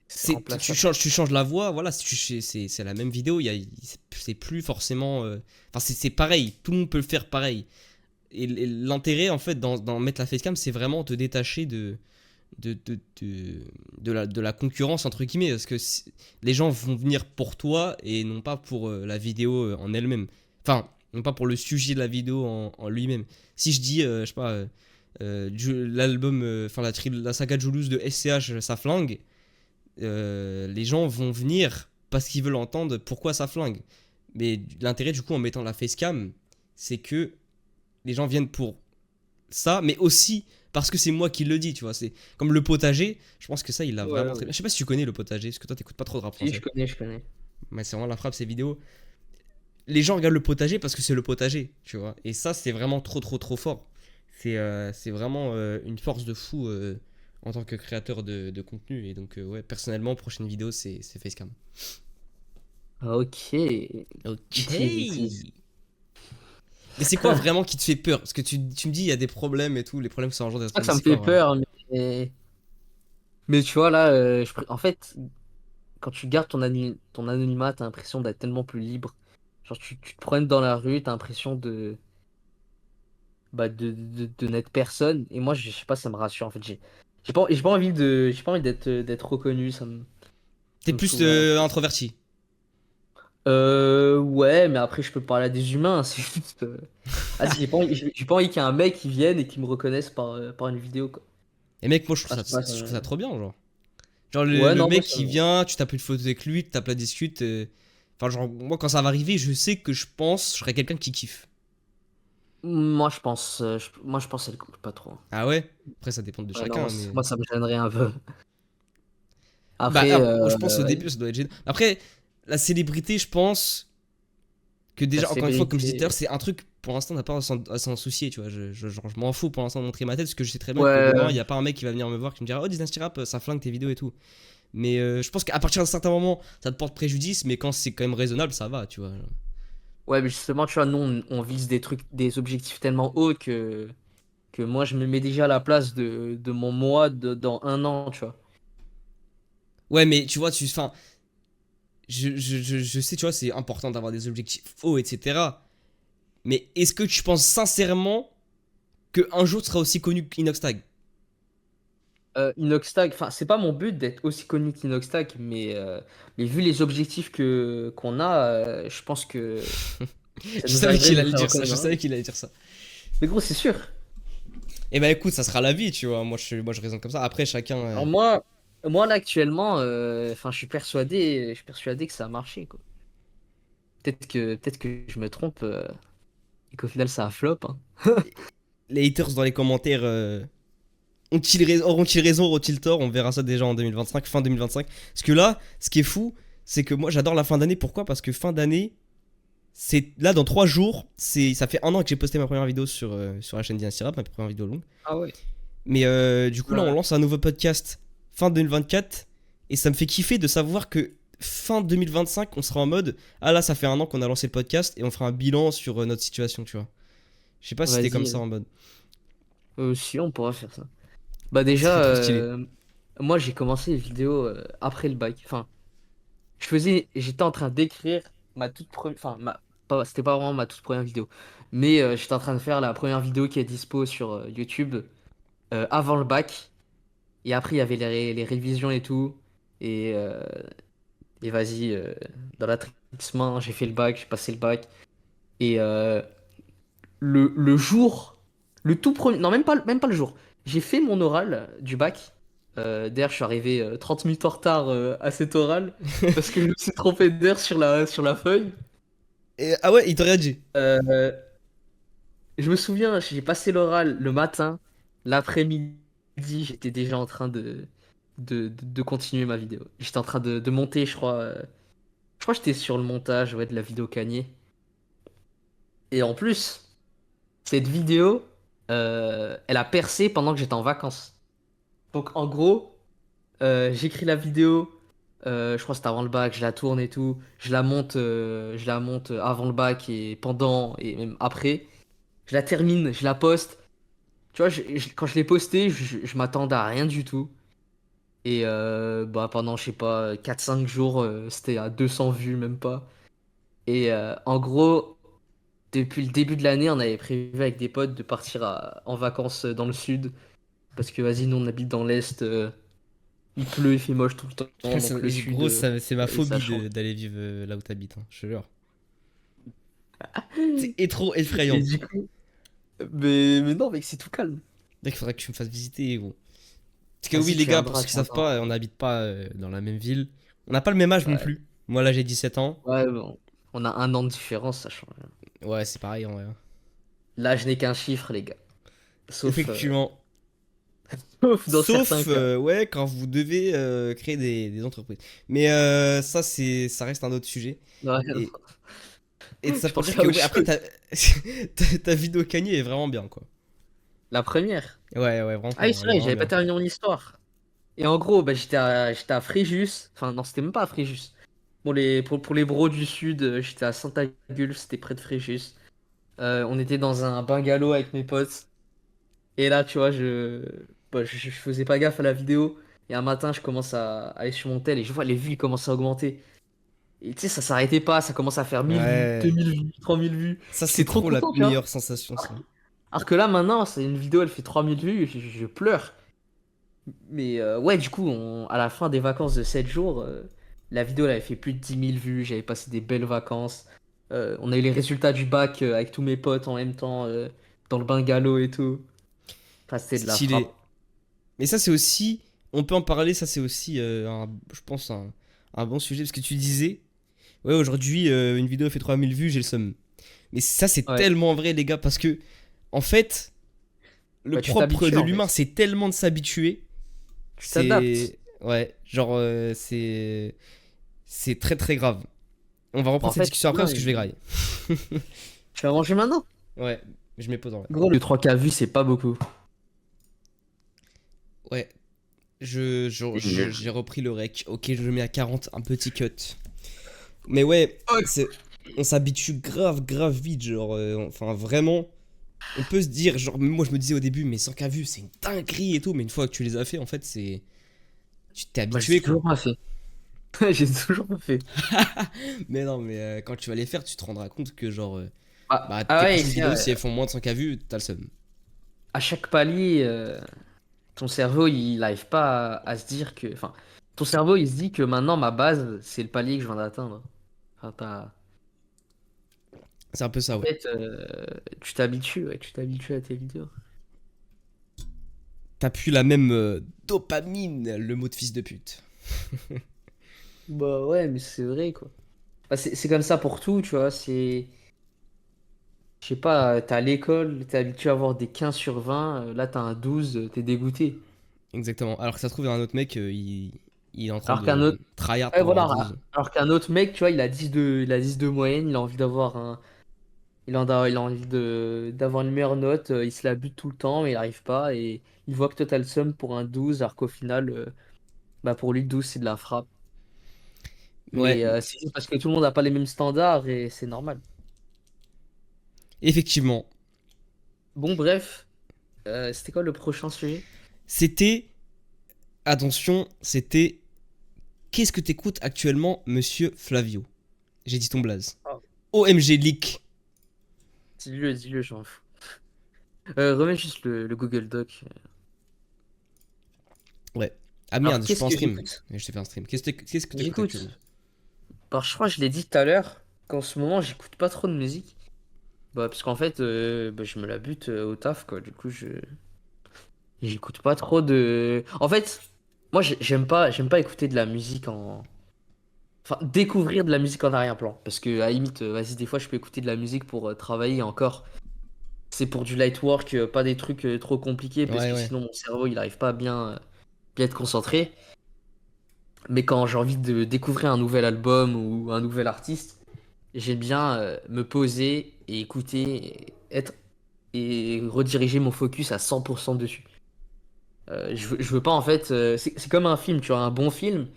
Speaker 2: c'est remplaçable.
Speaker 1: Tu changes la voix, voilà, c'est la même vidéo, c'est plus forcément. Enfin, c'est pareil, tout le monde peut le faire pareil. Et l'intérêt, en fait, dans mettre la facecam, c'est vraiment te détacher de la concurrence, entre guillemets, parce que les gens vont venir pour toi et non pas pour la vidéo en elle-même. Enfin, non pas pour le sujet de la vidéo en lui-même. Si je dis, je sais pas, l'album, enfin la saga Julius de SCH, ça flingue, les gens vont venir parce qu'ils veulent entendre pourquoi ça flingue. Mais l'intérêt du coup en mettant la facecam, c'est que les gens viennent pour ça, mais aussi parce que c'est moi qui le dis, tu vois. C'est comme le potager, je pense que ça, il l'a
Speaker 2: Ouais,
Speaker 1: vraiment très
Speaker 2: ouais.
Speaker 1: bien. Je sais pas si tu connais le potager, parce que toi, t'écoutes pas trop de rap
Speaker 2: Si, je
Speaker 1: français.
Speaker 2: connais, je connais.
Speaker 1: Mais c'est vraiment la frappe, ces vidéos. Les gens regardent le potager parce que c'est le potager, tu vois. Et ça, c'est vraiment trop, trop, trop fort. C'est vraiment une force de fou en tant que créateur de contenu. Et donc, ouais, personnellement, prochaine vidéo, c'est Facecam.
Speaker 2: Ok.
Speaker 1: Ok.
Speaker 2: Utilise, utilise.
Speaker 1: Mais c'est quoi vraiment qui te fait peur? Parce que tu me dis, il y a des problèmes et tout, les problèmes que ça engendre dans
Speaker 2: Ah,
Speaker 1: ta vie,
Speaker 2: ça me
Speaker 1: c'est
Speaker 2: fait
Speaker 1: quoi vraiment?
Speaker 2: peur, mais tu vois, là, en fait, quand tu gardes ton anonymat, t'as l'impression d'être tellement plus libre. Genre, tu te promènes dans la rue, t'as l'impression de n'être personne. Et moi, je sais pas, ça me rassure. En fait, j'ai pas envie j'ai pas envie d'être reconnu.
Speaker 1: T'es
Speaker 2: Ça me
Speaker 1: plus
Speaker 2: saoulerait un peu.
Speaker 1: introverti.
Speaker 2: Ouais, mais après, je peux parler à des humains. C'est juste. Vas-y, j'ai pas envie qu'il y ait un mec qui vienne et qui me reconnaisse par une vidéo, quoi.
Speaker 1: Et mec, moi, je
Speaker 2: Ah,
Speaker 1: trouve ça,
Speaker 2: c'est pas
Speaker 1: je trouve ça trop bien, genre. Genre,
Speaker 2: Ouais,
Speaker 1: le
Speaker 2: non, moi,
Speaker 1: mec qui vient, tu tapes une photo avec lui, tu tapes la discute. Enfin, genre, moi, quand ça va arriver, je sais que je pense, je serai quelqu'un qui kiffe.
Speaker 2: moi, je pense qu'elle coule pas trop.
Speaker 1: Ah ouais? Après, ça dépend de
Speaker 2: Ouais, non,
Speaker 1: chacun, mais.
Speaker 2: moi, ça me gênerait un peu.
Speaker 1: Bah,
Speaker 2: Après,
Speaker 1: alors, moi, je pense au
Speaker 2: ouais,
Speaker 1: début, ça doit être gênant. Après, la célébrité, je pense que
Speaker 2: la
Speaker 1: déjà, encore une fois, comme je disais tout à l'heure,
Speaker 2: célébrité.
Speaker 1: c'est un truc, pour l'instant, on n'a pas à s'en soucier, tu vois. Genre, je m'en fous pour l'instant de montrer ma tête, parce que je sais très bien que demain, il
Speaker 2: Ouais,
Speaker 1: n'y a pas un mec qui va venir me voir qui me dira, oh, Dynasty Rap, ça flingue tes vidéos et tout. Mais je pense qu'à partir d'un certain moment, ça te porte préjudice, mais quand c'est quand même raisonnable, ça va, tu vois.
Speaker 2: ouais, mais justement, tu vois, nous, on vise des objectifs tellement hauts que moi, je me mets déjà à la place de mon moi dans un an, tu vois.
Speaker 1: Ouais, mais tu vois, enfin, je sais, tu vois, c'est important d'avoir des objectifs hauts, etc. Mais est-ce que tu penses sincèrement qu'un jour tu seras aussi connu qu'Inoxtag?
Speaker 2: Inoxtag, enfin, c'est pas mon but d'être aussi connu qu'Inoxtag, mais vu les objectifs qu'on a, je pense que ça
Speaker 1: Je
Speaker 2: nous
Speaker 1: savais
Speaker 2: arriverait
Speaker 1: qu'il
Speaker 2: de nous
Speaker 1: allait
Speaker 2: faire
Speaker 1: dire ça,
Speaker 2: reconnaître
Speaker 1: je
Speaker 2: dans la
Speaker 1: savais
Speaker 2: rue.
Speaker 1: qu'il allait dire ça.
Speaker 2: Mais gros, c'est sûr.
Speaker 1: Et bah écoute, ça sera la vie, tu vois. Moi, je raisonne comme ça. Après, chacun.
Speaker 2: Alors moi là actuellement, enfin, je suis persuadé que ça a marché, quoi. Peut-être que je me trompe et qu'au final ça a flop, hein.
Speaker 1: Les haters dans les commentaires auront-ils raison, auront-ils tort? On verra ça déjà en 2025, fin 2025. Parce que là, ce qui est fou, c'est que moi j'adore la fin d'année. Pourquoi? Parce que fin d'année, c'est là dans 3 jours. Ça fait un an que j'ai posté ma première vidéo sur la chaîne Dynasty Rap, ma première vidéo longue.
Speaker 2: Ah ouais.
Speaker 1: Mais du coup, là, on
Speaker 2: Ouais.
Speaker 1: lance un nouveau podcast fin 2024. Et ça me fait kiffer de savoir que fin 2025, on sera en mode ah là, ça fait un an qu'on a lancé le podcast et on fera un bilan sur notre situation, tu vois. Je sais pas si c'était comme
Speaker 2: Vas-y.
Speaker 1: ça en mode.
Speaker 2: Si on pourra faire ça. Bah
Speaker 1: Ce serait
Speaker 2: déjà,
Speaker 1: trop stylé.
Speaker 2: moi j'ai commencé les vidéos après le bac. Enfin, j'étais en train d'écrire ma toute première, c'était pas vraiment ma toute première vidéo, mais j'étais en train de faire la première vidéo qui est dispo sur YouTube avant le bac. Et après il y avait les révisions et tout. Et, euh, et vas-y, dans l'attristement, j'ai fait le bac, j'ai passé le bac. Et le jour, le tout premier, non, même pas le jour. J'ai fait mon oral du bac. D'ailleurs, je suis arrivé 30 minutes en retard à cet oral parce que je me suis trompé d'heure sur la feuille.
Speaker 1: Ah ouais, il t'a rien dit.
Speaker 2: Euh, je me souviens, j'ai passé l'oral le matin, l'après-midi, j'étais déjà en train de continuer ma vidéo. J'étais en train de monter, je crois. Je crois que j'étais sur le montage ouais, de la vidéo Kanye. Et en plus, cette vidéo, elle a percé pendant que j'étais en vacances. Donc en gros, j'écris la vidéo, je crois que c'était avant le bac, je la tourne et tout, je la monte avant le bac et pendant et même après. Je la termine, je la poste. Tu vois, quand je l'ai postée, je m'attendais à rien du tout. Et bah, pendant, je sais pas, 4 5 jours, c'était à 200 vues, même pas. Et en gros, depuis le début de l'année, on avait prévu avec des potes de partir en vacances dans le sud. Parce que, vas-y, nous, on habite dans l'est. Il pleut, il fait moche tout le temps. Donc le sud,
Speaker 1: Gros, c'est ma
Speaker 2: vas-y, ça
Speaker 1: phobie
Speaker 2: change.
Speaker 1: d'aller vivre là où t'habites, hein, je te jure. C'est trop
Speaker 2: Et
Speaker 1: effrayant.
Speaker 2: du coup, mais non, mec, c'est tout calme.
Speaker 1: Mec, il faudrait que tu me fasses visiter, gros. Parce que oui,
Speaker 2: Vas-y,
Speaker 1: les
Speaker 2: tu
Speaker 1: gars, pour
Speaker 2: viendras,
Speaker 1: ceux qui
Speaker 2: tu
Speaker 1: savent
Speaker 2: viendras.
Speaker 1: pas, on n'habite pas dans la même ville. On n'a pas le même âge non
Speaker 2: Ouais,
Speaker 1: plus. Moi, là, j'ai 17 ans.
Speaker 2: ouais, bon. On a 1 an de différence, ça change rien.
Speaker 1: Ouais, c'est pareil en vrai, hein.
Speaker 2: Là, je n'ai qu'un chiffre, les gars. Sauf,
Speaker 1: Effectivement.
Speaker 2: sauf dans certains
Speaker 1: Sauf,
Speaker 2: cas.
Speaker 1: ouais, quand vous devez créer des entreprises. Mais ça, ça reste un autre sujet.
Speaker 2: Ouais,
Speaker 1: Et, et de ça
Speaker 2: je
Speaker 1: pour
Speaker 2: pensais
Speaker 1: dire
Speaker 2: à
Speaker 1: que,
Speaker 2: autre
Speaker 1: ouais, après,
Speaker 2: chose.
Speaker 1: ta vidéo Kanye est vraiment bien, quoi.
Speaker 2: La première.
Speaker 1: Ouais, ouais,
Speaker 2: Ah oui,
Speaker 1: vraiment,
Speaker 2: c'est
Speaker 1: elle est
Speaker 2: vrai,
Speaker 1: vraiment
Speaker 2: j'avais pas
Speaker 1: bien.
Speaker 2: terminé mon histoire. Et en gros, bah, j'étais à Fréjus. Enfin, non, c'était même pas à Fréjus. Pour les bros du sud, j'étais à Saint-Agulphe, c'était près de Fréjus. On était dans un bungalow avec mes potes. Et là, tu vois, je faisais pas gaffe à la vidéo. Et un matin, je commence à aller sur mon tel et je vois les vues ils commencent à augmenter. Et tu sais, ça s'arrêtait pas, ça commence à faire 1000 vues,
Speaker 1: Ouais.
Speaker 2: 2000 vues, 3000 vues.
Speaker 1: Ça, c'est
Speaker 2: J'étais trop
Speaker 1: trop la
Speaker 2: content, tu vois.
Speaker 1: meilleure sensation, ça.
Speaker 2: Alors que là, maintenant, c'est une vidéo, elle fait 3000 vues, je pleure. Mais ouais, du coup, à la fin des vacances de 7 jours, la vidéo, elle avait fait plus de 10 000 vues, j'avais passé des belles vacances. On a eu les résultats du bac avec tous mes potes en même temps, dans le bungalow et tout. Enfin, c'était de la frappe.
Speaker 1: Stylé. Mais ça, c'est aussi. On peut en parler, ça, c'est aussi, je pense, un bon sujet. Parce que tu disais, ouais, aujourd'hui, une vidéo fait 3000 vues, j'ai le seum. Mais ça, c'est
Speaker 2: Ouais,
Speaker 1: tellement vrai, les gars, parce que, en fait, le
Speaker 2: bah tu
Speaker 1: propre
Speaker 2: t'habitues
Speaker 1: de
Speaker 2: en
Speaker 1: l'humain,
Speaker 2: fait.
Speaker 1: c'est tellement de s'habituer.
Speaker 2: Tu t'adaptes.
Speaker 1: C'est. Ouais, genre, c'est très très grave. On va
Speaker 2: En
Speaker 1: reprendre cette
Speaker 2: fait,
Speaker 1: discussion après
Speaker 2: l'humain,
Speaker 1: parce que je vais grailler.
Speaker 2: tu vas manger maintenant?
Speaker 1: Ouais, je m'y pose en vrai.
Speaker 2: Gros, le 3K vues, c'est pas beaucoup.
Speaker 1: Ouais,
Speaker 2: Et-
Speaker 1: j'ai repris le rec. Ok, je le mets à 40, un petit cut. Mais ouais, on s'habitue grave vite. Genre, enfin, vraiment, on peut se dire, genre, moi je me disais au début, mais 100K vues, c'est une dinguerie et tout. Mais une fois que tu les as fait, en fait, c'est. Tu t'es
Speaker 2: Moi, j'ai
Speaker 1: habitué, quoi.
Speaker 2: toujours pas fait. J'ai toujours pas fait.
Speaker 1: Mais non, mais quand tu vas les faire, tu te rendras compte que, genre,
Speaker 2: Ah,
Speaker 1: bah,
Speaker 2: ah
Speaker 1: tes
Speaker 2: ouais,
Speaker 1: prochaines vidéos, si elles font moins de 100K vues, t'as le seum.
Speaker 2: à chaque palier, ton cerveau, il n'arrive pas à se dire que. Enfin, ton cerveau, il se dit que maintenant, ma base, c'est le palier que je viens d'atteindre. Enfin,
Speaker 1: C'est un peu ça,
Speaker 2: en
Speaker 1: ouais.
Speaker 2: fait, tu t'habitues, ouais, tu t'habitues à tes vidéos.
Speaker 1: T'as plus la même dopamine, le mot de fils de pute.
Speaker 2: Bah ouais, mais c'est vrai, quoi. Bah, c'est comme ça pour tout, tu vois. C'est. Je sais pas, t'es à l'école, t'es habitué à avoir des 15/20, là t'as un 12, t'es dégoûté.
Speaker 1: Exactement. Alors que ça se trouve, il y a un autre mec, il est en train
Speaker 2: Alors qu'un
Speaker 1: de
Speaker 2: autre.
Speaker 1: tryhard
Speaker 2: Ouais,
Speaker 1: pour avoir un
Speaker 2: voilà.
Speaker 1: 12.
Speaker 2: Alors qu'un autre mec, tu vois, il a 10 de moyenne, il a envie d'avoir un. Il a envie d'avoir une meilleure note, il se la bute tout le temps, mais il n'arrive pas. Et il voit que toi t'as le seum pour un 12 alors qu'au final, bah pour lui, 12 c'est de la frappe.
Speaker 1: Ouais,
Speaker 2: Mais c'est juste parce que tout le monde n'a pas les mêmes standards et c'est normal.
Speaker 1: effectivement.
Speaker 2: Bon, bref, c'était quoi le prochain sujet?
Speaker 1: C'était, attention, c'était qu'est-ce que t'écoutes actuellement, monsieur Flavio? J'ai dit ton blaze.
Speaker 2: Ah,
Speaker 1: OMG Leak.
Speaker 2: dis-le, je m'en fous. Remets juste le Google Doc.
Speaker 1: Ouais. Ah
Speaker 2: Alors,
Speaker 1: merde, je suis
Speaker 2: qu'est-ce
Speaker 1: pas en
Speaker 2: que
Speaker 1: stream.
Speaker 2: j'écoute?
Speaker 1: Je t'ai fait un stream. Qu'est-ce que t'écoutes actuellement?
Speaker 2: J'écoute. Alors, je crois que je l'ai dit tout à l'heure, qu'en ce moment, j'écoute pas trop de musique. Bah, parce qu'en fait, bah, je me la bute au taf, quoi. Du coup, j'écoute pas trop de. En fait, moi, j'aime pas écouter de la musique en. Enfin, découvrir de la musique en arrière-plan. Parce que, à la limite, vas-y, des fois, je peux écouter de la musique pour travailler encore. C'est pour du light work, pas des trucs trop compliqués, parce
Speaker 1: Ouais,
Speaker 2: que
Speaker 1: ouais.
Speaker 2: sinon, mon cerveau, il arrive pas à bien être concentré. Mais quand j'ai envie de découvrir un nouvel album ou un nouvel artiste, j'aime bien me poser et écouter, et rediriger mon focus à 100% dessus. Je veux pas en fait. C'est comme un film, tu vois, un bon film.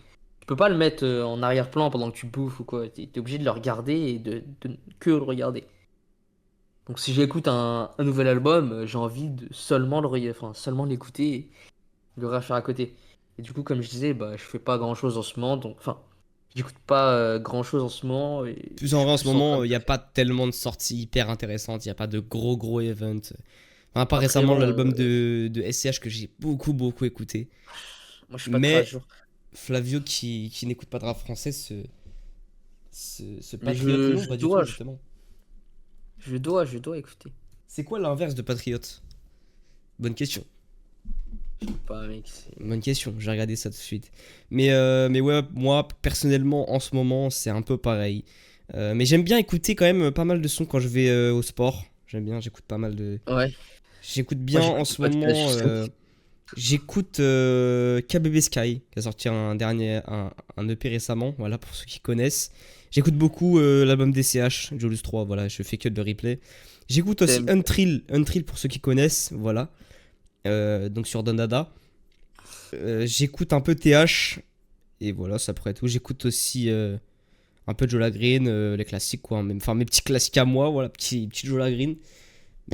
Speaker 2: Tu peux pas le mettre en arrière-plan pendant que tu bouffes ou quoi. T'es obligé de le regarder et de que le regarder. Donc si j'écoute un nouvel album, j'ai envie de enfin, seulement l'écouter et le refaire à côté. Et du coup, comme je disais, bah, je fais pas grand-chose en ce moment. Donc, enfin, j'écoute pas grand-chose en ce moment et
Speaker 1: Plus
Speaker 2: je
Speaker 1: en
Speaker 2: suis
Speaker 1: vrai, en ce
Speaker 2: plus en train
Speaker 1: moment,
Speaker 2: de
Speaker 1: il n'y a
Speaker 2: taffer.
Speaker 1: pas tellement de sorties hyper intéressantes. Il n'y a pas de gros events. Enfin, à part
Speaker 2: Après,
Speaker 1: récemment
Speaker 2: bon,
Speaker 1: l'album de SCH que j'ai beaucoup écouté.
Speaker 2: moi je suis pas très à
Speaker 1: Mais
Speaker 2: jour.
Speaker 1: Flavio qui n'écoute pas de rap français se
Speaker 2: Mais
Speaker 1: patriote. Non,
Speaker 2: je
Speaker 1: pas du tout,
Speaker 2: dois,
Speaker 1: justement.
Speaker 2: je dois écouter.
Speaker 1: C'est quoi l'inverse de patriote? Bonne question.
Speaker 2: Je sais pas, mec, c'est.
Speaker 1: Bonne question, j'ai regardé ça tout de suite. Mais ouais, moi, personnellement, en ce moment, c'est un peu pareil. Mais j'aime bien écouter quand même pas mal de sons quand je vais au sport. J'aime bien, j'écoute pas mal de.
Speaker 2: Ouais,
Speaker 1: J'écoute
Speaker 2: moi
Speaker 1: bien en
Speaker 2: j'écoute
Speaker 1: ce
Speaker 2: pas de clash,
Speaker 1: moment.
Speaker 2: justement.
Speaker 1: J'écoute KBB Sky, qui a sorti un EP récemment, voilà, pour ceux qui connaissent. J'écoute beaucoup l'album DCH, Julius 3, voilà, je fais que de replay. J'écoute aussi
Speaker 2: T'aimes.
Speaker 1: Untrill pour ceux qui connaissent, voilà, donc sur Donada. J'écoute un peu TH, et voilà, ça pourrait être tout. J'écoute aussi un peu Jola Green, les classiques, quoi, même, enfin mes petits classiques à moi, voilà, petit Jola Green.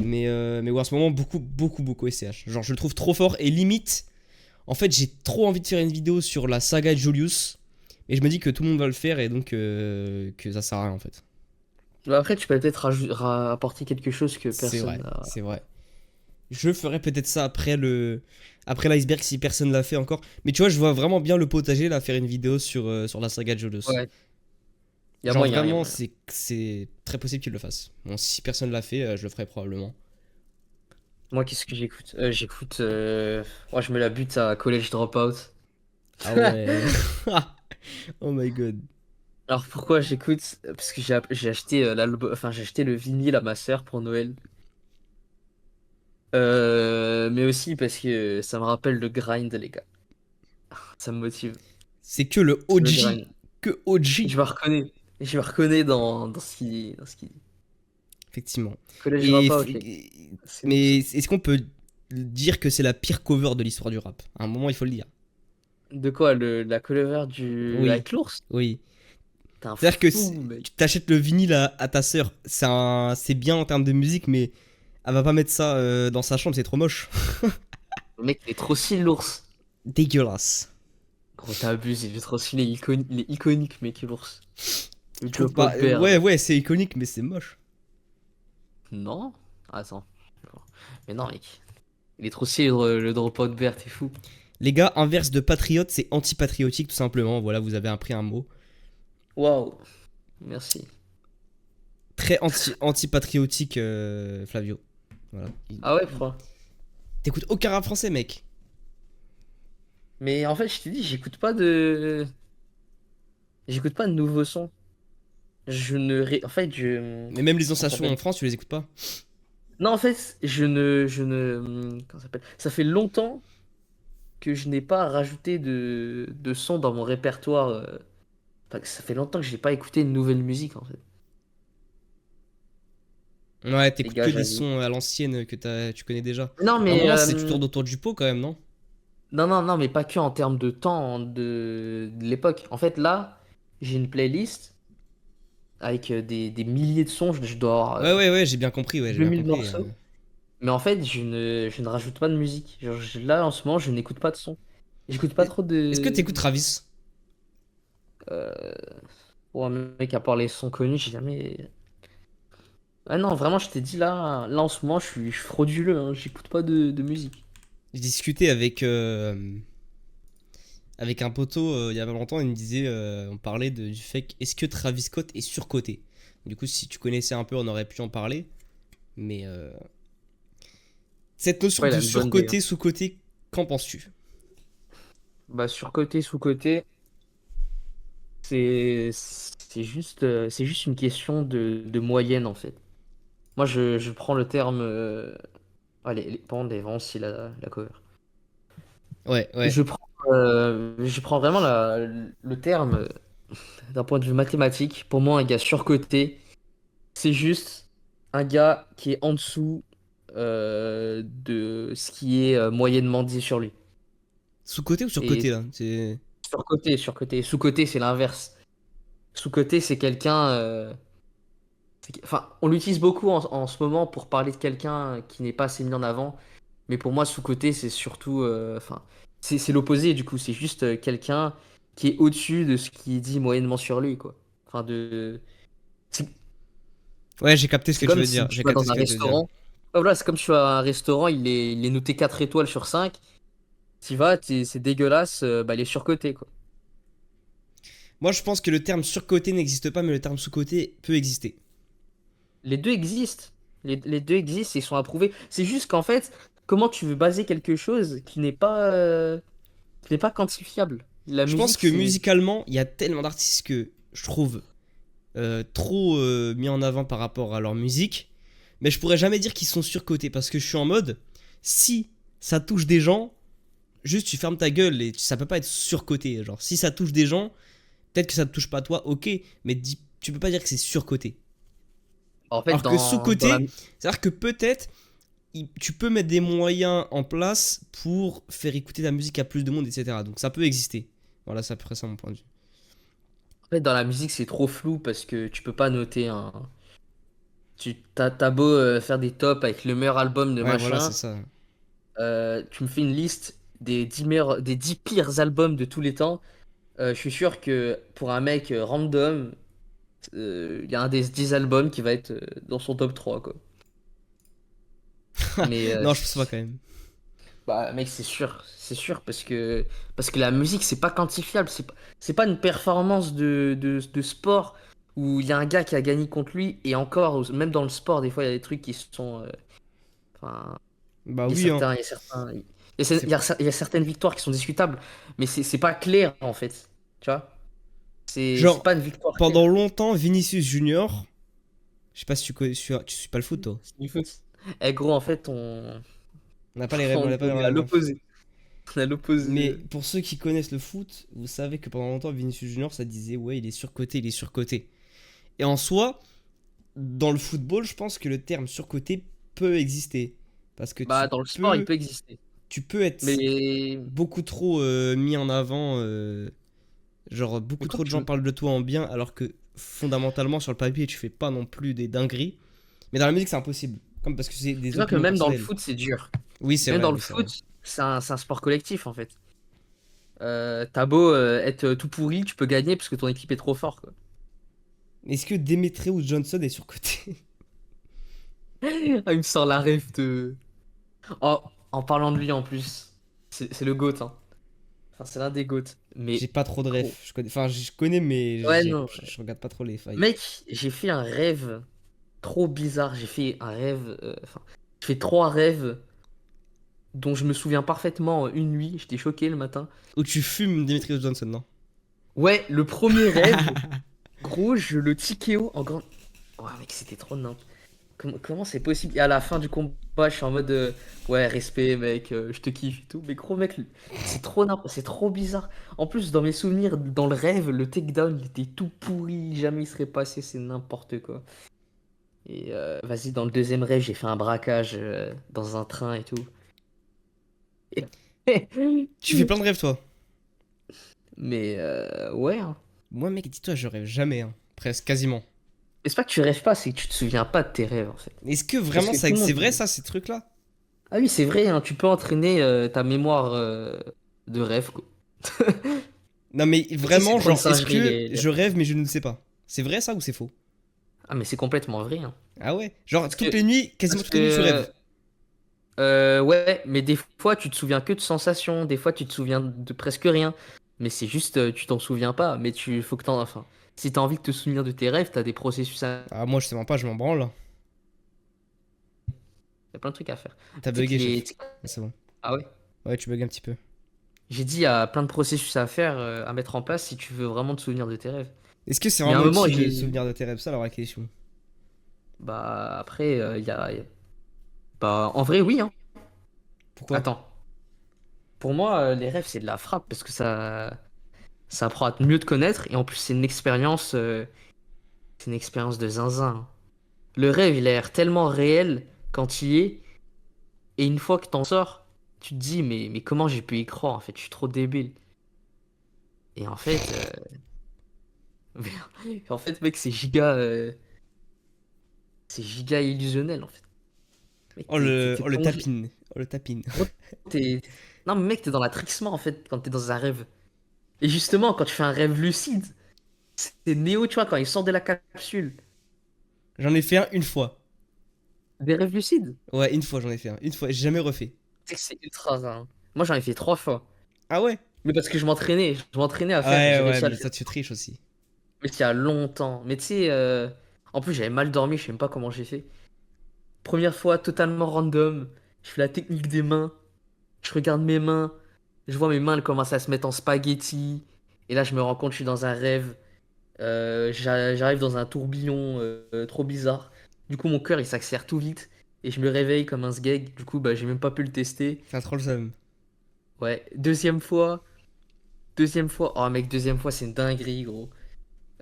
Speaker 1: Mais ouais, en ce moment, beaucoup SCH. Genre, je le trouve trop fort et limite, en fait, j'ai trop envie de faire une vidéo sur la saga de Julius. Et je me dis que tout le monde va le faire et donc que ça sert à rien en fait.
Speaker 2: Bah, après, tu peux peut-être apporter quelque chose que
Speaker 1: C'est
Speaker 2: personne
Speaker 1: vrai,
Speaker 2: n'a.
Speaker 1: c'est vrai. Je ferai peut-être ça après l'iceberg si personne l'a fait encore. Mais tu vois, je vois vraiment bien le potager là faire une vidéo sur la saga de Julius.
Speaker 2: Ouais, il y a
Speaker 1: Genre
Speaker 2: moyen, il y a
Speaker 1: vraiment,
Speaker 2: moyen.
Speaker 1: c'est très possible qu'il le fasse. Bon, si personne l'a fait, je le ferai probablement.
Speaker 2: Moi, qu'est-ce que j'écoute? J'écoute. Moi, je me la bute à College Dropout.
Speaker 1: Ah ouais. Oh my god.
Speaker 2: Alors, pourquoi j'écoute? Parce que j'ai acheté l'album. Enfin, j'ai acheté le vinyle à ma sœur pour Noël. Mais aussi parce que ça me rappelle le grind, les gars. Ça me motive.
Speaker 1: C'est que le
Speaker 2: Le
Speaker 1: OG.
Speaker 2: grind.
Speaker 1: Que OG.
Speaker 2: Je me reconnais. Je me reconnais dans ce qu'il dit.
Speaker 1: Effectivement.
Speaker 2: College
Speaker 1: Et,
Speaker 2: Dropout, les gars. C'est ouf,
Speaker 1: mais
Speaker 2: ça.
Speaker 1: est-ce qu'on peut dire que c'est la pire cover de l'histoire du rap? À un moment, il faut le dire.
Speaker 2: De quoi? La cover
Speaker 1: Oui,
Speaker 2: avec l'ours?
Speaker 1: oui.
Speaker 2: T'es un
Speaker 1: C'est-à-dire que
Speaker 2: fou, mec.
Speaker 1: tu t'achètes le vinyle à ta sœur, c'est bien en termes de musique, mais elle va pas mettre ça dans sa chambre, c'est trop moche.
Speaker 2: Le mec, il est trop stylé, l'ours.
Speaker 1: Dégueulasse.
Speaker 2: Gros, t'abuses, il est trop stylé. Il est iconique, mec, l'ours. Le
Speaker 1: Je trouve
Speaker 2: Dropout
Speaker 1: pas.
Speaker 2: Bear,
Speaker 1: Ouais,
Speaker 2: là.
Speaker 1: ouais, c'est iconique, mais c'est moche.
Speaker 2: Non? Attends. Mais non, mec. Il est trop stylé, le Dropout Bear, t'es fou.
Speaker 1: Les gars, inverse de patriote, c'est antipatriotique, tout simplement. Voilà, vous avez appris un mot.
Speaker 2: Waouh. Merci.
Speaker 1: Très anti-patriotique, Flavio. Voilà.
Speaker 2: Ah ouais, pourquoi?
Speaker 1: T'écoutes aucun rap français, mec.
Speaker 2: Mais en fait, je t'ai dit, j'écoute pas de nouveaux sons. En fait,
Speaker 1: Mais même les
Speaker 2: comment
Speaker 1: anciens
Speaker 2: ça
Speaker 1: sons en
Speaker 2: s'appelle?
Speaker 1: France, tu les écoutes pas.
Speaker 2: Non, en fait, comment ça s'appelle? Ça fait longtemps que je n'ai pas rajouté de sons dans mon répertoire. Enfin, ça fait longtemps que j'ai pas écouté de nouvelle musique, en fait.
Speaker 1: Ouais,
Speaker 2: Les
Speaker 1: t'écoutes
Speaker 2: gars,
Speaker 1: que des
Speaker 2: j'avoue.
Speaker 1: sons à l'ancienne que tu connais déjà.
Speaker 2: Non,
Speaker 1: À un
Speaker 2: mais
Speaker 1: moment, tu tournes autour du pot quand même, non?
Speaker 2: non, mais pas que en termes de temps de l'époque. En fait, là, j'ai une playlist avec des milliers de sons. Je dois avoir
Speaker 1: Ouais, j'ai bien compris, ouais, j'ai bien
Speaker 2: 2000
Speaker 1: compris.
Speaker 2: morceaux. Mais en fait, je ne rajoute pas de musique. Genre, là, en ce moment, je n'écoute pas de son. J'écoute pas trop
Speaker 1: Est-ce que
Speaker 2: de.
Speaker 1: t'écoutes Travis?
Speaker 2: Euh... Ouais, mec, à part les sons connus, j'ai jamais. Ah non, vraiment, je t'ai dit là en ce moment, je suis frauduleux, hein, j'écoute pas de musique.
Speaker 1: J'ai discuté avec un poteau il y a pas longtemps, il me disait, on parlait du fait que est-ce que Travis Scott est surcoté? Du coup, si tu connaissais un peu, on aurait pu en parler. Mais cette notion
Speaker 2: Ouais, il
Speaker 1: de
Speaker 2: a une bonne idée, hein.
Speaker 1: surcoté, sous-coté, qu'en penses-tu?
Speaker 2: Bah, surcoté, sous-coté, c'est juste une question de moyenne en fait. Moi, je prends le terme. Allez, pardon, vraiment, c'est la cover.
Speaker 1: Ouais, ouais.
Speaker 2: Je prends vraiment le terme d'un point de vue mathématique. Pour moi, un gars surcoté, c'est juste un gars qui est en dessous de ce qui est moyennement dit sur lui.
Speaker 1: Sous-coté ou
Speaker 2: Et
Speaker 1: surcoté là? C'est...
Speaker 2: surcoté, surcoté. Sous-coté, c'est l'inverse. Sous-coté, c'est quelqu'un. Enfin, on l'utilise beaucoup en ce moment pour parler de quelqu'un qui n'est pas assez mis en avant. Mais pour moi, sous-coté, c'est surtout. Enfin, c'est l'opposé, du coup. C'est juste quelqu'un qui est au-dessus de ce qui est dit moyennement sur lui, quoi. Enfin, c'est
Speaker 1: Ouais, j'ai capté ce
Speaker 2: c'est
Speaker 1: que tu
Speaker 2: comme
Speaker 1: veux dire.
Speaker 2: si tu
Speaker 1: J'ai
Speaker 2: vas
Speaker 1: capté
Speaker 2: dans
Speaker 1: ce
Speaker 2: un
Speaker 1: que tu veux dire.
Speaker 2: restaurant. Ah, voilà, c'est comme tu vas à un restaurant, il est noté 4 étoiles sur 5. Tu vas, c'est dégueulasse, bah, il est surcoté, quoi.
Speaker 1: Moi, je pense que le terme surcoté n'existe pas, mais le terme sous-coté peut exister.
Speaker 2: Les deux existent. Les deux existent et sont approuvés. C'est juste qu'en fait, comment tu veux baser quelque chose qui n'est pas quantifiable? La
Speaker 1: Je pense
Speaker 2: musique,
Speaker 1: que
Speaker 2: c'est.
Speaker 1: musicalement, il y a tellement d'artistes que je trouve trop mis en avant par rapport à leur musique, mais je pourrais jamais dire qu'ils sont surcotés parce que je suis en mode, si ça touche des gens, juste tu fermes ta gueule et ça peut pas être surcoté. Genre, si ça touche des gens, peut-être que ça te touche pas toi, ok, mais tu peux pas dire que c'est surcoté.
Speaker 2: En fait,
Speaker 1: Alors que
Speaker 2: dans la.
Speaker 1: sous-coté, c'est-à-dire que peut-être tu peux mettre des moyens en place pour faire écouter ta musique à plus de monde, etc. Donc ça peut exister. Voilà, c'est à peu près ça mon point de vue.
Speaker 2: En fait, dans la musique, c'est trop flou parce que tu peux pas noter un. T'as beau faire des tops avec le meilleur album de
Speaker 1: Ouais, voilà, c'est
Speaker 2: machin,
Speaker 1: ça.
Speaker 2: tu me fais une liste des 10 pires albums de tous les temps. Je suis sûr que pour un mec random, il y a un des 10 albums qui va être dans son top 3 quoi. Mais
Speaker 1: Non, je pense pas quand même.
Speaker 2: bah, mec, c'est sûr, parce que la musique, c'est pas quantifiable, c'est pas une performance de sport où il y a un gars qui a gagné contre lui, et encore, même dans le sport, des fois, il y a des trucs qui sont. Enfin,
Speaker 1: Bah oui, hein. C'est
Speaker 2: il y a certaines victoires qui sont discutables, mais c'est pas clair, en fait, tu vois? C'est
Speaker 1: genre
Speaker 2: pas une victoire
Speaker 1: pendant
Speaker 2: claire.
Speaker 1: longtemps Vinicius Junior, je sais pas si tu suis pas le foot toi.
Speaker 2: C'est du foot. Eh gros, en fait, on,
Speaker 1: On n'a pas les rêves, on
Speaker 2: on,
Speaker 1: n'a pas les
Speaker 2: on est à
Speaker 1: mêmes infos.
Speaker 2: l'opposé. On est à l'opposé.
Speaker 1: Mais pour ceux qui connaissent le foot, vous savez que pendant longtemps Vinicius Junior ça disait ouais, il est surcoté, il est surcoté. Et en soi, dans le football, je pense que le terme surcoté peut exister parce que
Speaker 2: Bah, dans le sport, il peut exister.
Speaker 1: tu peux être
Speaker 2: Mais,
Speaker 1: beaucoup trop mis en avant. Genre,
Speaker 2: mais
Speaker 1: beaucoup
Speaker 2: quand
Speaker 1: trop de
Speaker 2: tu,
Speaker 1: gens parlent de toi en bien, alors que fondamentalement, sur le papier, tu fais pas non plus des dingueries. Mais dans la musique, c'est impossible. Comme parce que c'est des
Speaker 2: Dis-toi que
Speaker 1: opinions
Speaker 2: même dans le
Speaker 1: personnelles.
Speaker 2: foot, c'est dur.
Speaker 1: Oui, c'est
Speaker 2: Même
Speaker 1: vrai,
Speaker 2: dans le
Speaker 1: oui, c'est vrai.
Speaker 2: foot, c'est un sport collectif, en fait. T'as beau être tout pourri, tu peux gagner parce que ton équipe est trop forte, quoi.
Speaker 1: Est-ce que Demetrius Johnson est surcoté?
Speaker 2: Ah, il me sort la rêve de. Oh, en parlant de lui en plus, c'est le GOAT, hein. Enfin, c'est l'un des GOAT.
Speaker 1: J'ai
Speaker 2: Mais,
Speaker 1: pas trop de
Speaker 2: gros.
Speaker 1: refs. Enfin, je connais, mais
Speaker 2: Ouais, non.
Speaker 1: je regarde pas trop les fights.
Speaker 2: Mec, j'ai fait un rêve trop bizarre. J'ai fait un rêve. Enfin, j'ai fait trois rêves dont je me souviens parfaitement une nuit. J'étais choqué le matin.
Speaker 1: Ou tu fumes Demetrius Johnson, non?
Speaker 2: Ouais, le premier rêve, gros, je le TKO en grand. Ouais, mec, c'était trop nimp. Comment c'est possible? Et à la fin du combat, je suis en mode ouais, respect, mec, je te kiffe et tout. Mais gros, mec, c'est trop nimp, c'est trop bizarre. En plus, dans mes souvenirs, dans le rêve, le takedown, il était tout pourri, jamais il serait passé, c'est n'importe quoi. Et vas-y, dans le deuxième rêve, j'ai fait un braquage dans un train et tout.
Speaker 1: Tu fais plein de rêves, toi.
Speaker 2: Mais ouais, hein.
Speaker 1: Moi, mec, dis-toi, je rêve jamais, hein. Presque, quasiment.
Speaker 2: Mais c'est pas que tu rêves pas, c'est que tu te souviens pas de tes rêves en fait.
Speaker 1: Est-ce que
Speaker 2: Parce
Speaker 1: vraiment
Speaker 2: que tout le
Speaker 1: c'est vrai,
Speaker 2: monde.
Speaker 1: ça, ces trucs-là?
Speaker 2: Ah oui, c'est vrai, hein, tu peux entraîner ta mémoire de rêve, quoi.
Speaker 1: Non, mais
Speaker 2: Mais tu sais, c'est
Speaker 1: vraiment,
Speaker 2: trop une
Speaker 1: genre, est-ce
Speaker 2: singerie,
Speaker 1: que je rêve, mais je ne le sais pas? C'est vrai, ça, ou c'est faux?
Speaker 2: Ah, mais c'est complètement vrai, hein.
Speaker 1: Ah ouais? Genre,
Speaker 2: Parce que,
Speaker 1: toutes les nuits, quasiment
Speaker 2: parce
Speaker 1: toutes les nuits, tu
Speaker 2: que,
Speaker 1: rêves.
Speaker 2: ouais, mais des fois, tu te souviens que de sensations, des fois, tu te souviens de presque rien. Mais c'est juste, tu t'en souviens pas, mais faut que t'en. Enfin, si t'as envie de te souvenir de tes rêves, t'as des processus à.
Speaker 1: Ah, moi, je sais même pas, je m'en branle.
Speaker 2: Il y a plein de trucs à faire.
Speaker 1: T'as
Speaker 2: Tu sais que
Speaker 1: bugué,
Speaker 2: les...
Speaker 1: chef. Ah, c'est bon.
Speaker 2: Ah ouais?
Speaker 1: Ouais, tu bugs un petit peu.
Speaker 2: J'ai dit, il y a plein de processus à faire, à mettre en place si tu veux vraiment te souvenir de tes rêves.
Speaker 1: Est-ce que c'est
Speaker 2: Il y a un
Speaker 1: vraiment
Speaker 2: moment,
Speaker 1: utile de se
Speaker 2: j'ai...
Speaker 1: souvenir de tes rêves? Ça, alors la question.
Speaker 2: Bah, après, bah, en vrai, oui, hein.
Speaker 1: Pourquoi?
Speaker 2: Attends. Pour moi, les rêves, c'est de la frappe parce que ça apprend à mieux te connaître et en plus, c'est une expérience de zinzin, hein. Le rêve, il a l'air tellement réel quand il y est et une fois que t'en sors, tu te dis, mais comment j'ai pu y croire en fait, je suis trop débile. Et en fait, en fait, mec, c'est giga illusionnel en fait. Mec, t'es
Speaker 1: Oh, le
Speaker 2: plongé.
Speaker 1: tapine. Oh, le tapine.
Speaker 2: Gros, t'es... Non, mais mec, t'es dans la trixement en fait quand t'es dans un rêve. Et justement, quand tu fais un rêve lucide, c'est Néo, tu vois, quand il sort de la capsule.
Speaker 1: J'en ai fait un une fois.
Speaker 2: Des rêves lucides.
Speaker 1: Ouais, une fois, j'en ai fait un. Une fois, j'ai jamais refait.
Speaker 2: C'est que c'est ultra rare, hein. Moi, j'en ai fait 3 fois.
Speaker 1: Ah ouais?
Speaker 2: Mais parce que je m'entraînais à faire,
Speaker 1: Ouais,
Speaker 2: j'ai
Speaker 1: ouais,
Speaker 2: réussi à
Speaker 1: mais
Speaker 2: le faire.
Speaker 1: ça, tu triches aussi.
Speaker 2: Mais c'était il y a longtemps. Mais tu sais, en plus, j'avais mal dormi, je sais même pas comment j'ai fait. Première fois, totalement random. Je fais la technique des mains. Je regarde mes mains. Je vois mes mains, elles commencent à se mettre en spaghetti. Et là, je me rends compte, je suis dans un rêve. J'arrive dans un tourbillon trop bizarre. Du coup, mon cœur, il s'accélère tout vite. Et je me réveille comme un sgeg. Du coup, bah, j'ai même pas pu le tester.
Speaker 1: T'as trop le seum.
Speaker 2: Ouais, deuxième fois. Deuxième fois. Oh, mec, deuxième fois, c'est une dinguerie, gros.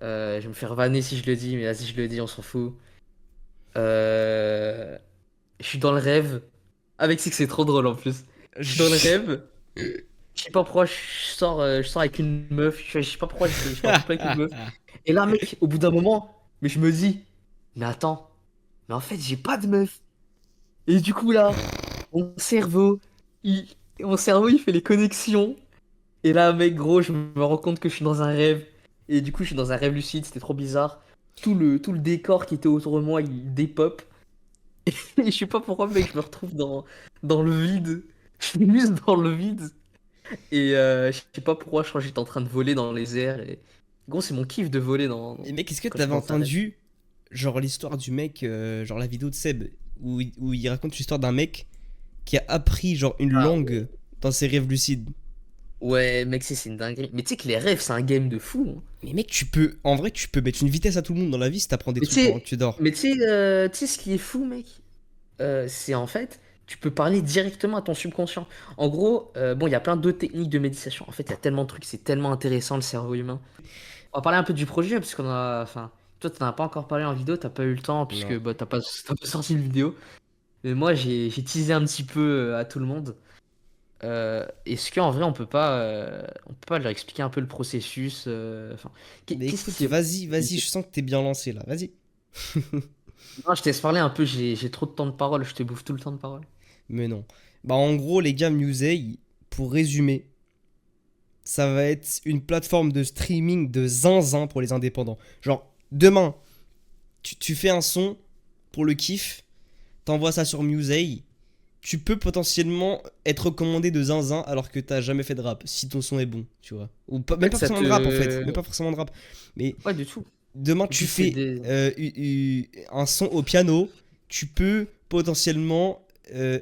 Speaker 2: Je vais me faire vanner si je le dis, mais vas-y, je le dis, on s'en fout. Euh, Je suis dans le rêve. Avec c'est que c'est trop drôle en plus. Je suis dans le rêve. Je sais pas pourquoi je sors avec une meuf. Je sais pas pourquoi je suis en couple avec une meuf. Et là, mec, au bout d'un moment, mais je me dis, mais attends, mais en fait, j'ai pas de meuf. Et du coup, là, mon cerveau, il, mon cerveau, il fait les connexions. Et là, mec, gros, je me rends compte que je suis dans un rêve. Et du coup, je suis dans un rêve lucide, c'était trop bizarre. Tout le décor qui était autour de moi, il dépop. Et je sais pas pourquoi, mec, je me retrouve dans le vide. Je suis juste dans le vide. Et je sais pas pourquoi, je crois que j'étais en train de voler dans les airs. Et... Gros, c'est mon kiff de voler
Speaker 1: Et mec, est-ce que
Speaker 2: quand je suis
Speaker 1: t'avais
Speaker 2: dans un rêve.
Speaker 1: entendu, genre, l'histoire du mec, genre la vidéo de Seb, où il raconte l'histoire d'un mec qui a appris, genre, une
Speaker 2: Ah
Speaker 1: langue
Speaker 2: ouais.
Speaker 1: dans ses rêves lucides?
Speaker 2: Ouais, mec, c'est une dinguerie. Mais tu sais que les rêves, c'est un game de fou, hein.
Speaker 1: Mais mec, en vrai, tu peux mettre une vitesse à tout le monde dans la vie si t'apprends des
Speaker 2: Mais tu
Speaker 1: trucs pendant que
Speaker 2: sais,
Speaker 1: tu dors.
Speaker 2: tu sais ce qui est fou, mec? C'est en fait, tu peux parler directement à ton subconscient. En gros, bon, il y a plein d'autres techniques de méditation. En fait, il y a tellement de trucs, c'est tellement intéressant le cerveau humain. On va parler un peu du projet, parce qu'on a. Enfin, toi, t'en as pas encore parlé en vidéo, t'as pas eu le temps, puisque
Speaker 1: Non.
Speaker 2: bah, t'as pas sorti de vidéo. Mais moi, j'ai teasé un petit peu à tout le monde. Est-ce qu'en vrai, on peut pas leur expliquer un peu le processus enfin,
Speaker 1: Mais
Speaker 2: qu'est-ce
Speaker 1: écoute,
Speaker 2: qui est.
Speaker 1: vas-y, je sens que t'es bien lancé là, vas-y.
Speaker 2: Non, je te laisse parler un peu, j'ai trop de temps de parole, je te bouffe tout le temps de parole.
Speaker 1: Mais non. Bah, en gros, les gars, Musei, pour résumer, ça va être une plateforme de streaming de zinzin pour les indépendants. Genre, demain, tu fais un son pour le kiff, t'envoies ça sur Musei, tu peux potentiellement être recommandé de zinzin alors que t'as jamais fait de rap, si ton son est bon, tu vois. Ou pas,
Speaker 2: En
Speaker 1: même
Speaker 2: fait,
Speaker 1: pas
Speaker 2: ça
Speaker 1: forcément de rap en fait, même
Speaker 2: te.
Speaker 1: pas forcément de rap. Mais
Speaker 2: Ouais, du tout.
Speaker 1: demain, tu
Speaker 2: Juste c'est
Speaker 1: fais
Speaker 2: des.
Speaker 1: un son au piano, tu peux potentiellement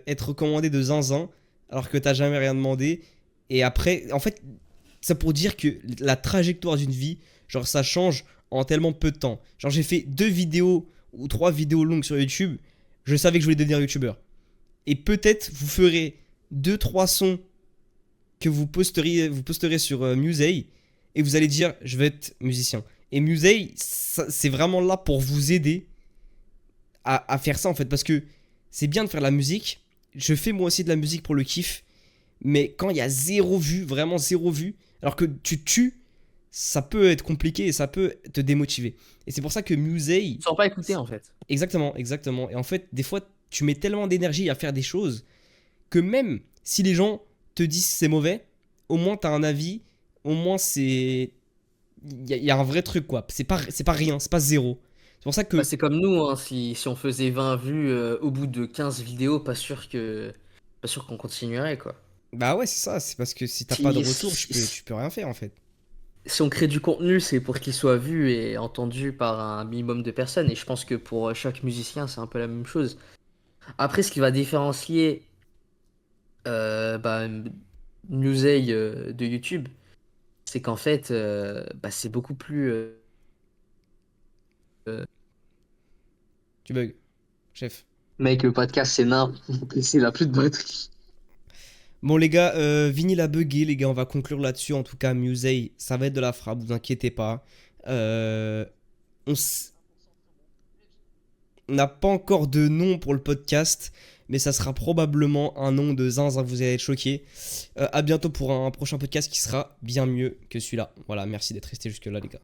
Speaker 1: être recommandé de zinzin alors que t'as jamais rien demandé. Et après, en fait, ça pour dire que la trajectoire d'une vie, genre ça change en tellement peu de temps. Genre j'ai fait 2 vidéos ou 3 vidéos longues sur YouTube, je savais que je voulais devenir youtubeur. Et peut-être vous ferez 2 3 sons que vous posterez sur Musei et vous allez dire je vais être musicien. Et Musei, c'est vraiment là pour vous aider à faire ça en fait parce que c'est bien de faire de la musique. Je fais moi aussi de la musique pour le kiff, mais quand il y a 0 vue, vraiment 0 vue, alors que tu tues, ça peut être compliqué et ça peut te démotiver. Et c'est pour ça que Musei,
Speaker 2: Ils sont pas écoutés en fait.
Speaker 1: exactement, exactement. Et en fait, des fois, tu mets tellement d'énergie à faire des choses que même si les gens te disent c'est mauvais, au moins t'as un avis, au moins c'est. Il y a un vrai truc quoi. C'est pas rien, c'est pas zéro. C'est pour ça
Speaker 2: Bah,
Speaker 1: que.
Speaker 2: c'est comme nous, hein, si on faisait 20 vues au bout de 15 vidéos, pas sûr qu'on continuerait quoi.
Speaker 1: Bah ouais, c'est ça. C'est parce que si t'as pas de
Speaker 2: Si,
Speaker 1: retour,
Speaker 2: si,
Speaker 1: tu peux rien faire en fait.
Speaker 2: si on crée du contenu, c'est pour qu'il soit vu et entendu par un minimum de personnes. Et je pense que pour chaque musicien, c'est un peu la même chose. Après, ce qui va différencier bah, Newsey de YouTube, c'est qu'en fait, bah, c'est beaucoup plus. Euh,
Speaker 1: Tu bugs, chef.
Speaker 3: Mec, le podcast, c'est nain. Il a plus de batterie.
Speaker 1: Bon les gars, Vinyle a bugué, les gars, on va conclure là-dessus. En tout cas, Musei, ça va être de la frappe, vous inquiétez pas. Euh, on n'a pas encore de nom pour le podcast, mais ça sera probablement un nom de zinzin, vous allez être choqués. À bientôt pour un prochain podcast qui sera bien mieux que celui-là. Voilà, merci d'être resté jusque là les gars.